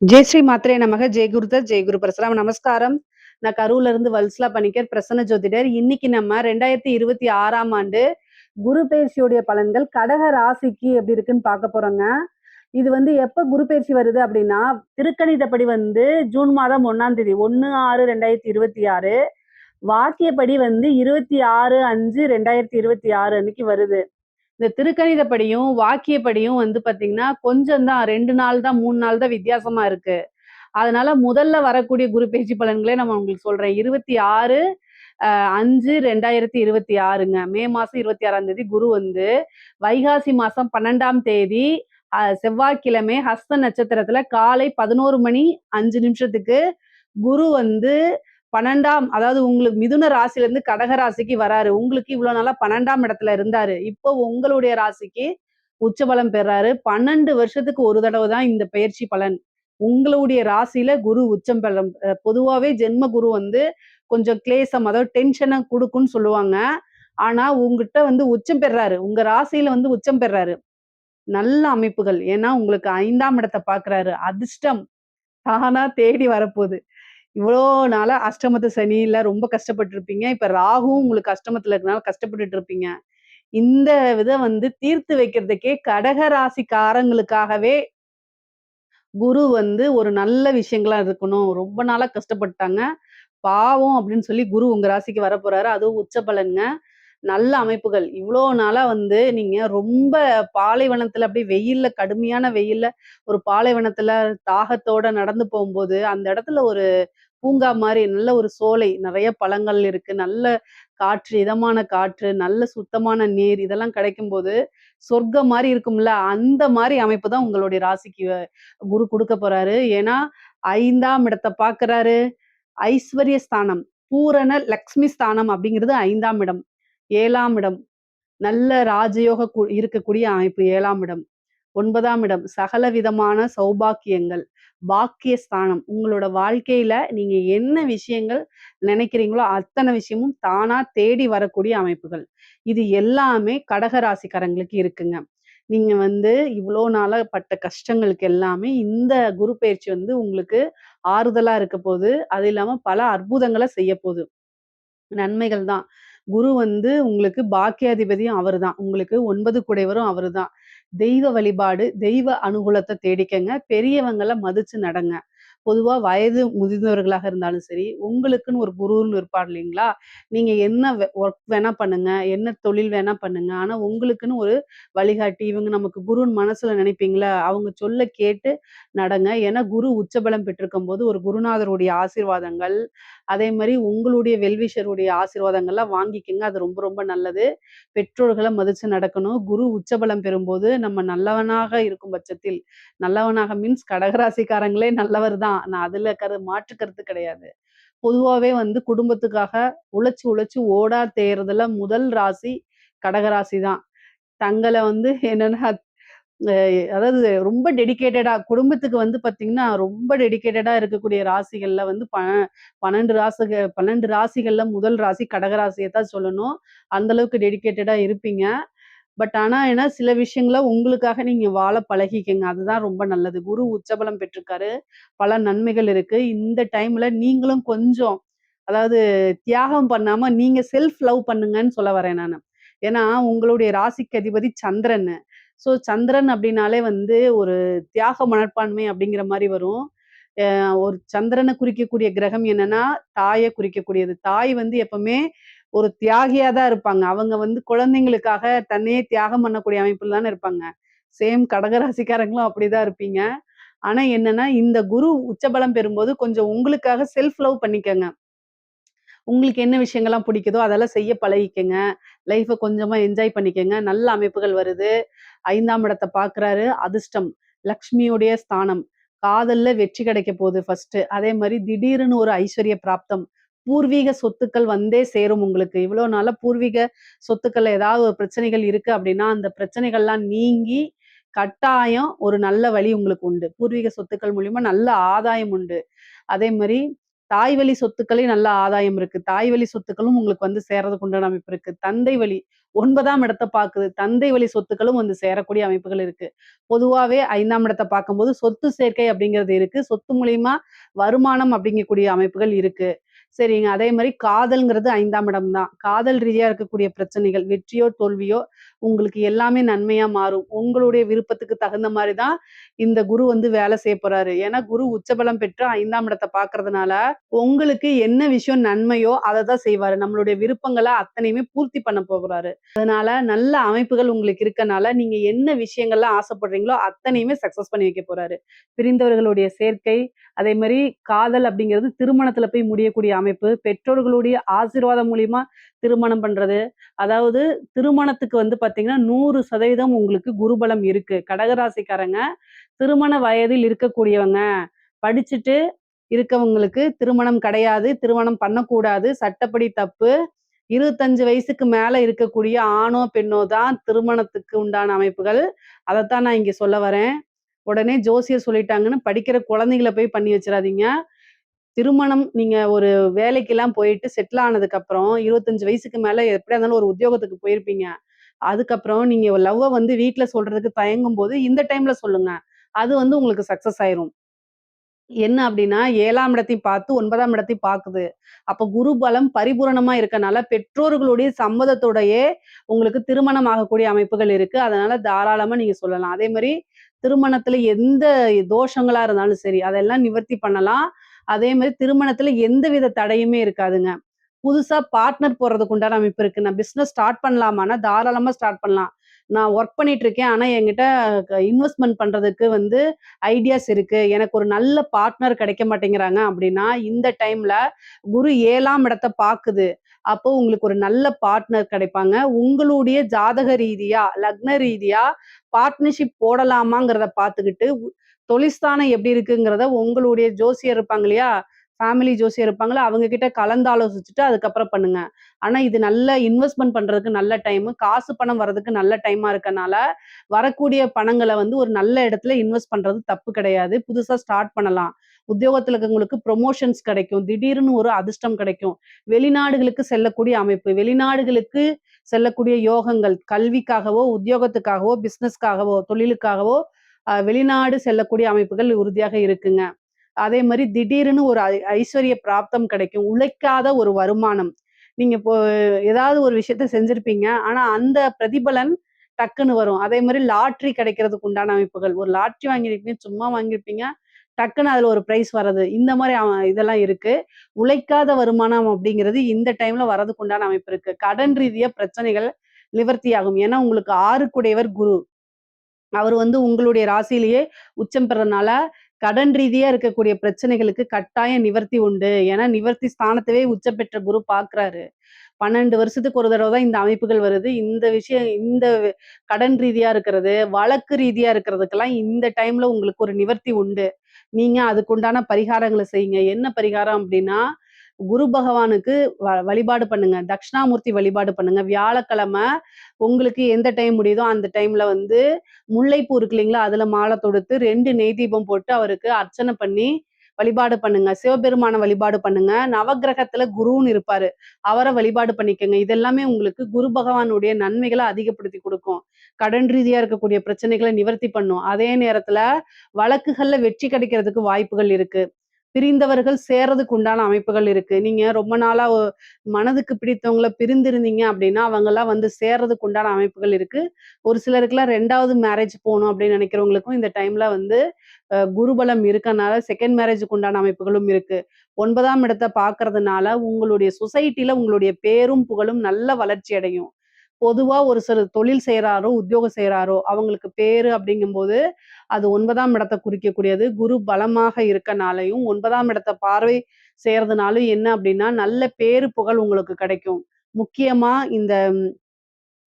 ஜெய் ஸ்ரீ மாத்ரே நமக. ஜெய் குருதத், ஜெய் குரு பரசுராம். நமஸ்காரம். நான் கரூர்ல இருந்து வல்சலா பணிக்கர், பிரசன்ன ஜோதிடர். இன்னைக்கு நம்ம 2026ஆம் ஆண்டு குரு பயிற்சியுடைய பலன்கள் கடக ராசிக்கு எப்படி இருக்குன்னு பார்க்க போறோங்க. இது எப்ப குரு பயிற்சி வருது அப்படின்னா, திருக்கணிதப்படி ஜூன் மாதம் 1ஆம் தேதி 1/6/2026, வாக்கியப்படி 26/5/2026 அன்னைக்கு வருது. இந்த திருக்கணிதப்படியும் வாக்கியப்படியும் பாத்தீங்கன்னா கொஞ்சம் தான், 2 நாள் தான் 3 நாள் தான் வித்தியாசமா இருக்கு. அதனால முதல்ல வரக்கூடிய குரு பயிற்சி பலன்களே நம்ம உங்களுக்கு சொல்றேன். 26/5/2026ங்க. மே மாசம் 26ஆம் தேதி குரு வைகாசி மாசம் 12ஆம் தேதி செவ்வாய்க்கிழமை ஹஸ்த நட்சத்திரத்துல காலை 11 மணி 5 நிமிஷத்துக்கு குரு 12ஆம், அதாவது உங்களுக்கு மிதுன ராசில இருந்து கடக ராசிக்கு வராரு. உங்களுக்கு இவ்வளவு நாளா 12ஆம் இடத்துல இருந்தாரு. இப்போ உங்களுடைய ராசிக்கு உச்சபலம் பெறாரு. 12 வருஷத்துக்கு ஒரு தடவை தான் இந்த பயிற்சி பலன். உங்களுடைய ராசியில குரு உச்சம் பெறும். பொதுவாவே ஜென்ம குரு கொஞ்சம் கிளேசம், அதாவது டென்ஷனை கொடுக்கும்னு சொல்லுவாங்க. ஆனா உங்ககிட்ட உச்சம் பெறாரு. உங்க ராசியில உச்சம் பெறாரு. நல்ல அமைப்புகள். ஏன்னா உங்களுக்கு 5ஆம் இடத்தை பாக்குறாரு. அதிர்ஷ்டம் தானா தேடி வரப்போகுது. இவ்வளோ நாளா அஷ்டமத்து சனியில ரொம்ப கஷ்டப்பட்டு இருப்பீங்க. இப்ப ராகுவும் உங்களுக்கு அஷ்டமத்துல இருக்கனால கஷ்டப்பட்டுட்டு இருப்பீங்க. இந்த தீர்த்து வைக்கிறதுக்கே கடக ராசிக்காரங்களுக்காகவே குரு ஒரு நல்ல விஷயங்களா இருக்கணும். ரொம்ப நாளா கஷ்டப்பட்டாங்க. பாவம் அப்படின்னு சொல்லி குரு உங்க ராசிக்கு வரப்போறாரு. அதுவும் உச்ச பலன்ங்க. நல்ல அமைப்புகள். இவ்வளோ நாளா நீங்க ரொம்ப பாலைவனத்துல அப்படியே வெயில்ல, கடுமையான வெயில்ல ஒரு பாலைவனத்துல தாகத்தோட நடந்து போகும்போது, அந்த இடத்துல ஒரு பூங்கா மாரி நல்ல ஒரு சோலை, நிறைய பழங்கள் இருக்கு. நல்ல காற்று, இதமான காற்று, நல்ல சுத்தமான நீர் இதெல்லாம் கிடைக்கும்போது, சொர்க்கம் மாரி இருக்கும்ல, அந்த மாரி அமைப்பு தான் உங்களுடைய ராசிக்கு குரு குடுக்க போறாரு. ஏன்னா 5ஆம் இடத்த பார்க்குறாரு. ஐஸ்வர்ய ஸ்தானம், பூரண லக்ஷ்மி ஸ்தானம் அப்படிங்கிறது 5ஆம் இடம். 7ஆம் இடம், நல்ல ராஜயோக இருக்கக்கூடிய அமைப்பு 7ஆம் இடம். 9ஆம் இடம், சகல விதமான சௌபாக்கியங்கள், பாக்கியஸ்தானம். உங்களோட வாழ்க்கையில நீங்க என்ன விஷயங்கள் நினைக்கிறீங்களோ அத்தனை விஷயமும் தானா தேடி வரக்கூடிய அமைப்புகள். இது எல்லாமே கடக ராசிக்காரங்களுக்கு இருக்குங்க. நீங்க இவ்வளோ நாளா பட்ட கஷ்டங்களுக்கு எல்லாமே இந்த குரு பயிற்சி உங்களுக்கு ஆறுதலா இருக்க போகுது. அது இல்லாம பல அற்புதங்கள செய்ய போகுது. நன்மைகள் தான். குரு உங்களுக்கு பாக்கியாதிபதியும் அவருதான். உங்களுக்கு 9 குடைவரும் அவருதான். தெய்வ வழிபாடு, தெய்வ அனுகூலத்த தேடிக்கங்க. பெரியவங்கள மதிச்சு நடங்க. பொதுவா வயது முதிர்ந்தவர்களாக இருந்தாலும் சரி, உங்களுக்குன்னு ஒரு குருன்னு இருப்பார் இல்லைங்களா? நீங்க என்ன ஒர்க் வேணா பண்ணுங்க, என்ன தொழில் வேணா பண்ணுங்க. ஆனா உங்களுக்குன்னு ஒரு வழிகாட்டி, இவங்க நமக்கு குருன்னு மனசுல நினைப்பீங்கள்ல, அவங்க சொல்ல கேட்டு நடங்க. ஏன்னா குரு உச்சபலம் பெற்றிருக்கும்போது ஒரு குருநாதருடைய ஆசீர்வாதங்கள், அதே மாரி உங்களுடைய வெல்விஷருடைய ஆசீர்வாதங்கள்லாம் வாங்கிக்கங்க. அது ரொம்ப ரொம்ப நல்லது. பெற்றோர்கள மதிச்சு நடக்கணும். குரு உச்சபலம் பெறும்போது நம்ம நல்லவனாக இருக்கும் பட்சத்தில், நல்லவனாக மீன்ஸ் கடகராசிக்காரங்களே நல்லவர் தான். நான் அதுல மாற்று கருத்து கிடையாது. பொதுவாவே குடும்பத்துக்காக உழைச்சு உழைச்சு ஓடா தேயறதுல முதல் ராசி கடகராசி தான். தங்கள என்னன்னா அ அதாவது ரொம்ப டெடிகேட்டடா குடும்பத்துக்கு பார்த்தீங்கன்னா, ரொம்ப டெடிகேட்டடா இருக்கக்கூடிய ராசிகள்ல 12 ராசிகள்ல முதல் ராசி கடக ராசிய தான் சொல்லணும். அந்த அளவுக்கு டெடிகேட்டடா இருப்பீங்க. பட் ஆனா என்ன சில விஷயங்கள உங்களுக்காக நீங்க வாழ பழகிக்கங்க. அதுதான் ரொம்ப நல்லது. குரு உச்சபலம் பெற்றிருக்காரு. பல நன்மைகள் இருக்கு. இந்த டைம்ல நீங்களும் கொஞ்சம், அதாவது தியாகம் பண்ணாம நீங்க செல்ஃப் லவ் பண்ணுங்கன்னு சொல்ல வரேன் நானு. ஏன்னா உங்களுடைய ராசிக்கு அதிபதி சந்திரன். சந்திரன் அப்படின்னாலே ஒரு தியாக மனப்பான்மை அப்படிங்கிற மாரி வரும். ஒரு சந்திரனை குறிக்கக்கூடிய கிரகம் என்னன்னா, தாய குறிக்கக்கூடியது. தாய் எப்பவுமே ஒரு தியாகியா தான் இருப்பாங்க. அவங்க குழந்தைங்களுக்காக தன்னையே தியாகம் பண்ணக்கூடிய அமைப்புல தானே இருப்பாங்க. சேம் கடகராசிக்காரங்களும் அப்படிதான் இருப்பீங்க. ஆனா என்னன்னா, இந்த குரு உச்சபலம் பெறும்போது கொஞ்சம் உங்களுக்காக செல்ஃப் லவ் பண்ணிக்கங்க. உங்களுக்கு என்ன விஷயங்கள்லாம் பிடிக்குதோ அதெல்லாம் செய்ய பழகிக்கங்க. லைஃப கொஞ்சமா என்ஜாய் பண்ணிக்கங்க. நல்ல அமைப்புகள் வருது. 5ஆம் இடத்த பார்க்குறாரு. அதிர்ஷ்டம், லக்ஷ்மியுடைய ஸ்தானம். காதல்ல வெற்றி கிடைக்க போகுது ஃபர்ஸ்ட்டு. அதே மாரி திடீர்னு ஒரு ஐஸ்வர்ய பிராப்தம். பூர்வீக சொத்துக்கள் வந்தே சேரும் உங்களுக்கு. இவ்வளோ நாளா பூர்வீக சொத்துக்கள்ல ஏதாவது ஒரு பிரச்சனைகள் இருக்கு அப்படின்னா, அந்த பிரச்சனைகள்லாம் நீங்கி கட்டாயம் ஒரு நல்ல வழி உங்களுக்கு உண்டு. பூர்வீக சொத்துக்கள் மூலியமா நல்ல ஆதாயம் உண்டு. அதே மாரி தாய் வழி சொத்துக்களே நல்ல ஆதாயம் இருக்கு. தாய் வழி சொத்துக்களும் உங்களுக்கு வந்து சேர்றதுக்கு உண்டான அமைப்பு இருக்கு. தந்தை வழி 9ஆம் இடத்த பாக்குது. தந்தை வழி சொத்துக்களும் வந்து சேரக்கூடிய அமைப்புகள் இருக்கு. பொதுவாவே 5ஆம் இடத்த பார்க்கும்போது சொத்து சேர்க்கை அப்படிங்கிறது இருக்கு. சொத்து மூலியமா வருமானம் அப்படிங்கக்கூடிய அமைப்புகள் இருக்கு. சரிங்க. அதே மாரி காதல்ங்கிறது 5ஆம் இடம் தான். காதல் ரீதியா இருக்கக்கூடிய பிரச்சனைகள், வெற்றியோ, தோல்வியோ உங்களுக்கு எல்லாமே நன்மையா மாறும். உங்களுடைய விருப்பத்துக்கு தகுந்த மாரி தான் இந்த குரு வந்து வேலை செய்ய போறாரு. ஏன்னா குரு உச்சபலம் பெற்று 5ஆம் இடத்த பார்க்கறதுனால, உங்களுக்கு என்ன விஷயம் நன்மையோ அத தான் செய்வாரு. நம்மளுடைய விருப்பங்கள அத்தனையுமே பூர்த்தி பண்ண போறாரு. அதனால நல்ல அமைப்புகள் உங்களுக்கு இருக்கனால, நீங்க என்ன விஷயங்கள்லாம் ஆசைப்படுறீங்களோ அத்தனையுமே சக்சஸ் பண்ணி வைக்க போறாரு. பிரிந்தவர்களுடைய சேர்க்கை, அதே மாரி காதல் அப்படிங்கிறது திருமணத்துல போய் முடியக்கூடிய அமைப்பு, பெற்றோர்களுடைய ஆசீர்வாதம் மூலியமா திருமணம் பண்றது. அதாவது திருமணத்துக்கு வந்து பார்த்தீங்கன்னா, 100% உங்களுக்கு குருபலம் இருக்கு. கடகராசிக்காரங்க திருமண வயதில் இருக்கக்கூடியவங்க, படிச்சுட்டு இருக்கவங்களுக்கு திருமணம் கிடையாது, திருமணம் பண்ணக்கூடாது, சட்டப்படி தப்பு. 25 வயசுக்கு மேல இருக்கக்கூடிய ஆணோ, பெண்ணோ தான் திருமணத்துக்கு உண்டான அமைப்புகள். அதத்தான் நான் இங்க சொல்ல வரேன். உடனே ஜோசியர் சொல்லிட்டாங்கன்னு படிக்கிற குழந்தைகள போய் பண்ணி வச்சுறாதீங்க. திருமணம் நீங்க ஒரு வேலைக்கெல்லாம் போயிட்டு செட்டில் ஆனதுக்கு அப்புறம் 25 வயசுக்கு மேல எப்படியா இருந்தாலும் ஒரு உத்தியோகத்துக்கு போயிருப்பீங்க. அதுக்கப்புறம் நீங்க லவ்வ வந்து வீட்ல சொல்றதுக்கு தயங்கும்போது, இந்த டைம்ல சொல்லுங்க. அது வந்து உங்களுக்கு சக்சஸ் ஆயிரும். என்ன அப்டின்னா 7ஆம் இடத்தையும் பார்த்து 9ஆம் இடத்தையும் பாக்குது. அப்ப குரு பலம் பரிபூரணமா இருக்கனால, பெற்றோர்களுடைய சம்மதத்தோடயே உங்களுக்கு திருமணம் ஆகக்கூடிய அமைப்புகள் இருக்கு. அதனால தாராளமா நீங்க சொல்லலாம். அதே மாரி திருமணத்துல எந்த தோஷங்களா இருந்தாலும் சரி, அதெல்லாம் நிவர்த்தி பண்ணலாம். அதே மாரி திருமணத்துல எந்தவித தடையுமே இருக்காதுங்க. புதுசா பார்ட்னர் போடுறதுக்கு உண்டான அமைப்பு இருக்கு. நான் பிசினஸ் ஸ்டார்ட் பண்ணலாமான்னா, தாராளமா ஸ்டார்ட் பண்ணலாம். நான் வொர்க் பண்ணிட்டு இருக்கேன். ஆனா என்கிட்ட இன்வெஸ்ட்மென்ட் பண்றதுக்கு வந்து ஐடியாஸ் இருக்கு. எனக்கு ஒரு நல்ல பார்ட்னர் கிடைக்க மாட்டேங்கிறாங்க அப்படின்னா, இந்த டைம்ல குரு 7ஆம் இடத்த பாக்குது. அப்போ உங்களுக்கு ஒரு நல்ல பார்ட்னர் கிடைப்பாங்க. உங்களுடைய ஜாதக ரீதியா, லக்ன ரீதியா பார்ட்னர்ஷிப் போடலாமாங்கிறத பார்த்துக்கிட்டு, தொழில்ஸ்தானம் எப்படி இருக்குங்கிறத உங்களுடைய ஜோசியர் இருப்பாங்க இல்லையா? ஃபேமிலி ஜோசியர் இருப்பாங்கல்ல, அவங்க கிட்ட கலந்து ஆலோசிச்சுட்டு அதுக்கப்புறம் பண்ணுங்க. ஆனா இது நல்ல இன்வெஸ்ட்மென்ட் பண்றதுக்கு நல்ல டைமு. காசு பணம் வர்றதுக்கு நல்ல டைமா இருக்கனால, வரக்கூடிய பணங்கள வந்து ஒரு நல்ல இடத்துல இன்வெஸ்ட் பண்றது தப்பு கிடையாது. புதுசா ஸ்டார்ட் பண்ணலாம். உத்தியோகத்துல இருக்கவங்களுக்கு புரமோஷன்ஸ் கிடைக்கும். திடீர்னு ஒரு அதிர்ஷ்டம் கிடைக்கும். வெளிநாடுகளுக்கு செல்லக்கூடிய அமைப்பு. வெளிநாடுகளுக்கு செல்லக்கூடிய யோகங்கள். கல்விக்காகவோ, உத்தியோகத்துக்காகவோ, பிசினஸ்க்காகவோ, தொழிலுக்காகவோ வெளிநாடு செல்லக்கூடிய அமைப்புகள் உறுதியாக இருக்குங்க. அதே மாரி திடீர்னு ஒரு ஐஸ்வர்ய பிராப்தம் கிடைக்கும். உழைக்காத ஒரு வருமானம். நீங்க இப்போ ஏதாவது ஒரு விஷயத்த செஞ்சிருப்பீங்க. ஆனா அந்த பிரதிபலன் டக்குன்னு வரும். அதே மாரி லாட்டரி கிடைக்கிறதுக்கு உண்டான அமைப்புகள். ஒரு லாட்டரி வாங்கியிருப்பீங்க, சும்மா வாங்கியிருப்பீங்க. டக்குன்னு அதுல ஒரு பிரைஸ் வர்றது. இந்த மாரி இதெல்லாம் இருக்கு. உழைக்காத வருமானம் அப்படிங்கிறது இந்த டைம்ல வர்றதுக்கு உண்டான அமைப்பு இருக்கு. கடன் ரீதியா பிரச்சனைகள் நிவர்த்தி ஆகும். ஏன்னா உங்களுக்கு 6க்குடையவர் குரு. அவரு வந்து உங்களுடைய ராசியிலேயே உச்சம் பெறனால, கடன் ரீதியா இருக்கக்கூடிய பிரச்சனைகளுக்கு கட்டாயம் நிவர்த்தி உண்டு. ஏன்னா, நிவர்த்தி ஸ்தானத்தவே உச்சம் பெற்ற குரு பார்க்கிறாரு. 12 வருஷத்துக்கு ஒரு தடவ தான் இந்த அமைப்புகள் வருது. இந்த விஷயம் இந்த கடன் ரீதியா இருக்கிறது, வழக்கு ரீதியா இருக்கிறதுக்கெல்லாம் இந்த டைம்ல உங்களுக்கு ஒரு நிவர்த்தி உண்டு. நீங்க அதுக்குண்டான பரிகாரங்கள செய்யுங்க. என்ன பரிகாரம் அப்டின்னா, குரு பகவானுக்கு வழிபாடு பண்ணுங்க. தட்சிணாமூர்த்தி வழிபாடு பண்ணுங்க. வியாழக்கிழமை உங்களுக்கு எந்த டைம் முடியுதோ அந்த டைம்ல வந்து முல்லைப்பூ இருக்கு இல்லைங்களா? அதுல மாலை தொடுத்து 2 நெய் தீபம் போட்டு அவருக்கு அர்ச்சனை பண்ணி வழிபாடு பண்ணுங்க. சிவபெருமான வழிபாடு பண்ணுங்க. நவக்கிரகத்துல குருன்னு இருப்பாரு. அவர வழிபாடு பண்ணிக்கங்க. இதெல்லாமே உங்களுக்கு குரு பகவானுடைய நன்மைகள அதிகப்படுத்தி குடுக்கும். கடன் ரீதியா இருக்கக்கூடிய பிரச்சனைகள நிவர்த்தி பண்ணும். அதே நேரத்துல வழக்குகள்ல வெற்றி கிடைக்கிறதுக்கு வாய்ப்புகள் இருக்கு. பிரிந்தவர்கள் சேர்றதுக்கு உண்டான அமைப்புகள் இருக்கு. நீங்க ரொம்ப நாளா மனதுக்கு பிடித்தவங்கள பிரிந்திருந்தீங்க அப்படின்னா, அவங்கலாம் வந்து சேர்றதுக்கு உண்டான அமைப்புகள் இருக்கு. ஒரு சிலருக்குலாம் 2வது மேரேஜ் போணும் அப்படின்னு நினைக்கிறவங்களுக்கும் இந்த டைம்ல வந்து குருபலம் இருக்கனால செகண்ட் மேரேஜுக்கு உண்டான அமைப்புகளும் இருக்கு. 9ஆம் இடத்த பார்க்கறதுனால உங்களுடைய சொசைட்டில உங்களுடைய பேரும், புகழும் நல்ல வளர்ச்சி அடையும். பொதுவா ஒரு சிலர் தொழில் செய்றாரோ, உத்தியோகம் செய்றாரோ, அவங்களுக்கு பேரு அப்படிங்கும்போது, அது 9ஆம் இடத்த குறிக்கக்கூடியது. குரு பலமாக இருக்கனாலயும், 9ஆம் இடத்த பார்வை செய்றதுனாலும் என்ன அப்படின்னா, நல்ல பேரு, புகழ் உங்களுக்கு கிடைக்கும். முக்கியமா இந்த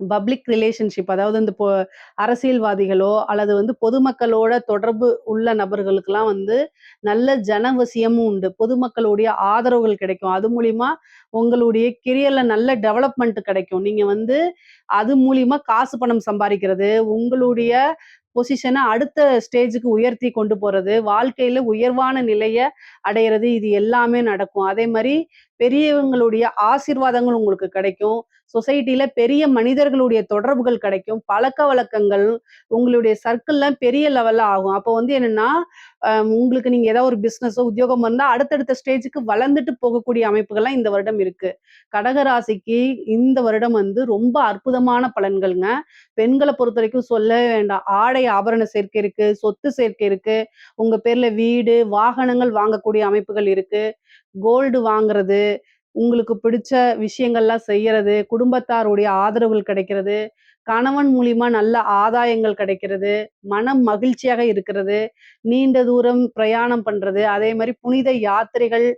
பப்ளிக் ரிலேஷன்ஷிப் அதாவது இந்த அரசியல்வாதிகளோ, அல்லது வந்து பொதுமக்களோட தொடர்பு உள்ள நபர்களுக்கெல்லாம் வந்து நல்ல ஜனவசியமும் உண்டு. பொதுமக்களுடைய ஆதரவுகள் கிடைக்கும். அது மூலியமா உங்களுடைய கெரியர்ல நல்ல டெவலப்மெண்ட் கிடைக்கும். நீங்க வந்து அது மூலியமா காசு பணம் சம்பாரிக்கிறது, உங்களுடைய பொசிஷன அடுத்த ஸ்டேஜுக்கு உயர்த்தி கொண்டு போறது, வாழ்க்கையில உயர்வான நிலைய அடையறது, இது எல்லாமே நடக்கும். அதே மாரி பெரியவங்களுடைய ஆசீர்வாதங்கள் உங்களுக்கு கிடைக்கும். சொசைட்டில பெரிய மனிதர்களுடைய தொடர்புகள் கிடைக்கும். பழக்கவழக்கங்கள் உங்களுடைய சர்க்கிள்லாம் பெரிய லெவல்ல ஆகும். அப்போ வந்து என்னன்னா, உங்களுக்கு நீங்க ஏதாவது ஒரு பிசினஸோ, உத்தியோகமோ இருந்தா அடுத்தடுத்த ஸ்டேஜுக்கு வளர்ந்துட்டு போகக்கூடிய அமைப்புகள்லாம் இந்த வருடம் இருக்கு. கடகராசிக்கு இந்த வருடம் வந்து ரொம்ப அற்புதமான பலன்கள்ங்க. பெண்கள பொறுத்தவரைக்கும் சொல்லவே வேண்டாம். ஆடை ஆபரண சேர்க்கை இருக்கு, சொத்து சேர்க்கை இருக்கு, உங்க பேர்ல வீடு, வாகனங்கள் வாங்கக்கூடிய அமைப்புகள் இருக்கு. கோல்டு வாங்குறது, உங்களுக்கு பிடிச்ச விஷயங்கள்லாம் செய்யறது, குடும்பத்தாருடைய ஆதரவுகள் கிடைக்கிறது, கணவன் மூலியமா நல்ல ஆதாயங்கள் கிடைக்கிறது, மனம் மகிழ்ச்சியாக இருக்கிறது, நீண்ட தூரம் பிரயாணம் பண்றது, அதே மாரி புனித யாத்திரைகள்,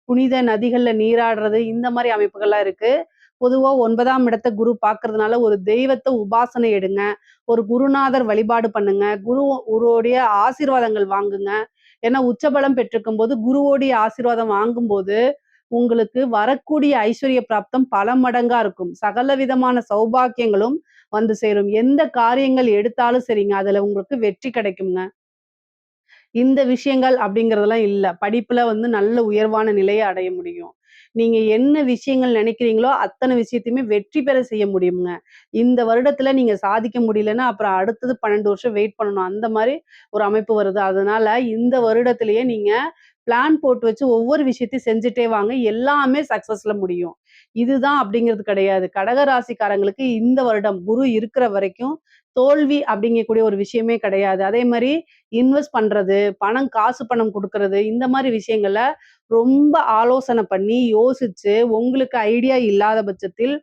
புனித நதிகள்ல நீராடுறது, இந்த மாரி அமைப்புகள்லாம் இருக்கு. பொதுவா 9ஆம் இடத்த குரு பார்க்கறதுனால ஒரு தெய்வத்த உபாசனை எடுங்க. ஒரு குருநாதர் வழிபாடு பண்ணுங்க. குருவுடைய ஆசீர்வாதங்கள் வாங்குங்க. ஏன்னா உச்சபலம் பெற்றிருக்கும்போது, குருவோடைய ஆசீர்வாதம் வாங்கும்போது, உங்களுக்கு வரக்கூடிய ஐஸ்வர்ய பிராப்தம் பல மடங்கா இருக்கும். சகல விதமான சௌபாக்கியங்களும் வந்து சேரும். எந்த காரியங்கள் எடுத்தாலும் சரிங்க, அதுல உங்களுக்கு வெற்றி கிடைக்குங்க. இந்த விஷயங்கள் அப்படிங்கிறதெல்லாம் இல்ல. படிப்புல வந்து நல்ல உயர்வான நிலைய அடைய முடியும். நீங்க என்ன விஷயங்கள் நினைக்கிறீங்களோ, அத்தன விஷயத்தையுமே வெற்றி பெற செய்ய முடியும்ங்க. இந்த வருடத்துல நீங்க சாதிக்க முடியலன்னா, அப்புறம் அடுத்தது 12 வருஷம் வெயிட் பண்ணணும். அந்த மாரி ஒரு அமைப்பு வருது. அதனால இந்த வருடத்திலேயே நீங்க பிளான் போட்டு வச்சு ஒவ்வொரு விஷயத்தையும் செஞ்சுட்டே வாங்க. எல்லாமே சக்சஸ்ல முடியும். இதுதான் அப்படிங்கிறது கிடையாது. கடக ராசிக்காரங்களுக்கு இந்த வருடம் குரு இருக்கிற வரைக்கும் தோல்வி அப்படிங்கக்கூடிய ஒரு விஷயமே கிடையாது. அதே மாரி இன்வெஸ்ட் பண்றது, காசு பணம் குடுக்கறது, இந்த மாரி விஷயங்கள ரொம்ப ஆலோசனை பண்ணி, யோசிச்சு, உங்களுக்கு ஐடியா இல்லாத பட்சத்தில்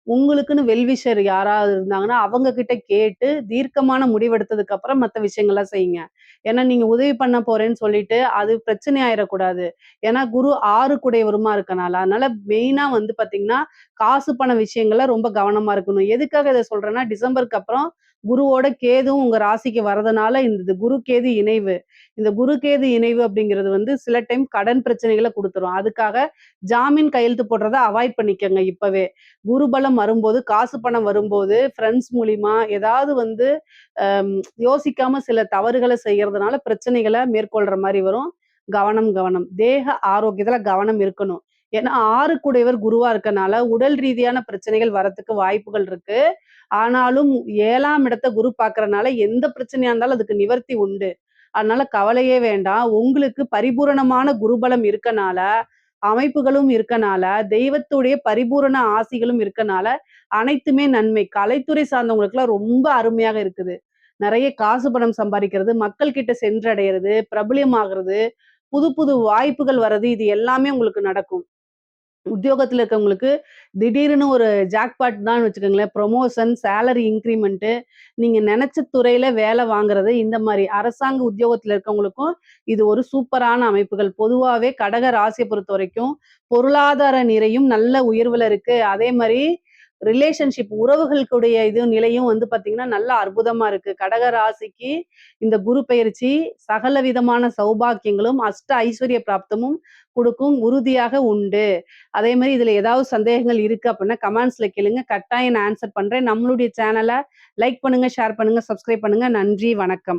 உங்களுக்குன்னு வெல்விஷர் யாராவது இருந்தாங்கன்னா, அவங்க கிட்ட கேட்டு தீர்க்கமான முடிவெடுத்ததுக்கு அப்புறம் மத்த விஷயங்கள்லாம் செய்யுங்க. ஏன்னா, நீங்க உதவி பண்ண போறேன்னு சொல்லிட்டு, அது பிரச்சனை ஆயிறக்கூடாது. ஏன்னா, குரு 6 குடையவருமா இருக்கனால. அதனால மெயினா வந்து பாத்தீங்கன்னா, காசு பண விஷயங்கள்ல ரொம்ப கவனமா இருக்கணும். எதுக்காக இத சொல்றேன்னா, டிசம்பருக்கு அப்புறம் குருவோட கேதுவும் உங்க ராசிக்கு வரதுனால, இந்த குரு கேது இணைவு. இந்த குரு கேது இணைவு அப்படிங்கிறது வந்து சில டைம் கடன் பிரச்சனைகள குடுத்துரும். அதுக்காக ஜாமீன் கையெழுத்து போடுறத அவாய்ட் பண்ணிக்கங்க இப்பவே. குரு பலம் வரும்போது, காசு பணம் வரும்போது, ஃப்ரெண்ட்ஸ் மூலியமா ஏதாவது வந்து அம் யோசிக்காம சில தவறுகள செய்யறதுனால பிரச்சனைகள மேற்கொள்ற மாரி வரும். கவனம், கவனம். தேக ஆரோக்கியத்துல கவனம் இருக்கணும். ஏன்னா 6 கூடையவர் குருவா இருக்கனால, உடல் ரீதியான பிரச்சனைகள் வரத்துக்கு வாய்ப்புகள் இருக்கு. ஆனாலும் 7ஆம் இடத்த குரு பார்க்கறனால, எந்த பிரச்சனையா இருந்தாலும் அதுக்கு நிவர்த்தி உண்டு. அதனால கவலையே வேண்டாம். உங்களுக்கு பரிபூரணமான குருபலம் இருக்கனால, அமைப்புகளும் இருக்கனால, தெய்வத்துடைய பரிபூரண ஆசிகளும் இருக்கனால, அனைத்துமே நன்மை. கலைத்துறை சார்ந்தவங்களுக்குலாம் ரொம்ப அருமையாக இருக்குது. நெறைய காசு பணம் சம்பாரிக்கிறது, மக்கள் கிட்ட சென்றடையறது, பிரபல்யமாகறது, புது புது வாய்ப்புகள் வர்றது, இது எல்லாமே உங்களுக்கு நடக்கும். உத்தியோகத்துல இருக்கவங்களுக்கு திடீர்னு ஒரு ஜாக்பாட் தான் வச்சுக்கோங்களேன். ப்ரமோஷன், சேலரி இன்கிரிமென்ட்டு, நீங்க நெனச்ச துறையில வேலை வாங்குறது, இந்த மாரி. அரசாங்க உத்தியோகத்துல இருக்கவங்களுக்கும் இது ஒரு சூப்பரான அமைப்புகள். பொதுவாவே கடக ராசிய பொறுத்தவரைக்கும், பொருளாதார நிறையும் நல்ல உயர்வுல இருக்கு. அதே மாரி ரிலேஷன்ஷிப் உறவுகளுக்குடைய இது நிலையும் வந்து பார்த்தீங்கன்னா, நல்ல அற்புதமா இருக்கு. கடக ராசிக்கு இந்த குரு பெயர்ச்சி சகல விதமான சௌபாக்கியங்களும், அஷ்ட ஐஸ்வர்ய பிராப்தமும் குடுக்கும். உறுதியாக உண்டு. அதே மாரி இதுல ஏதாவது சந்தேகங்கள் இருக்கு அப்படின்னா, கமெண்ட்ஸ்ல கேளுங்க. கட்டாயம் நான் ஆன்சர் பண்றேன். நம்மளுடைய சேனல லைக் பண்ணுங்க, ஷேர் பண்ணுங்க, சப்ஸ்கிரைப் பண்ணுங்க. நன்றி, வணக்கம்.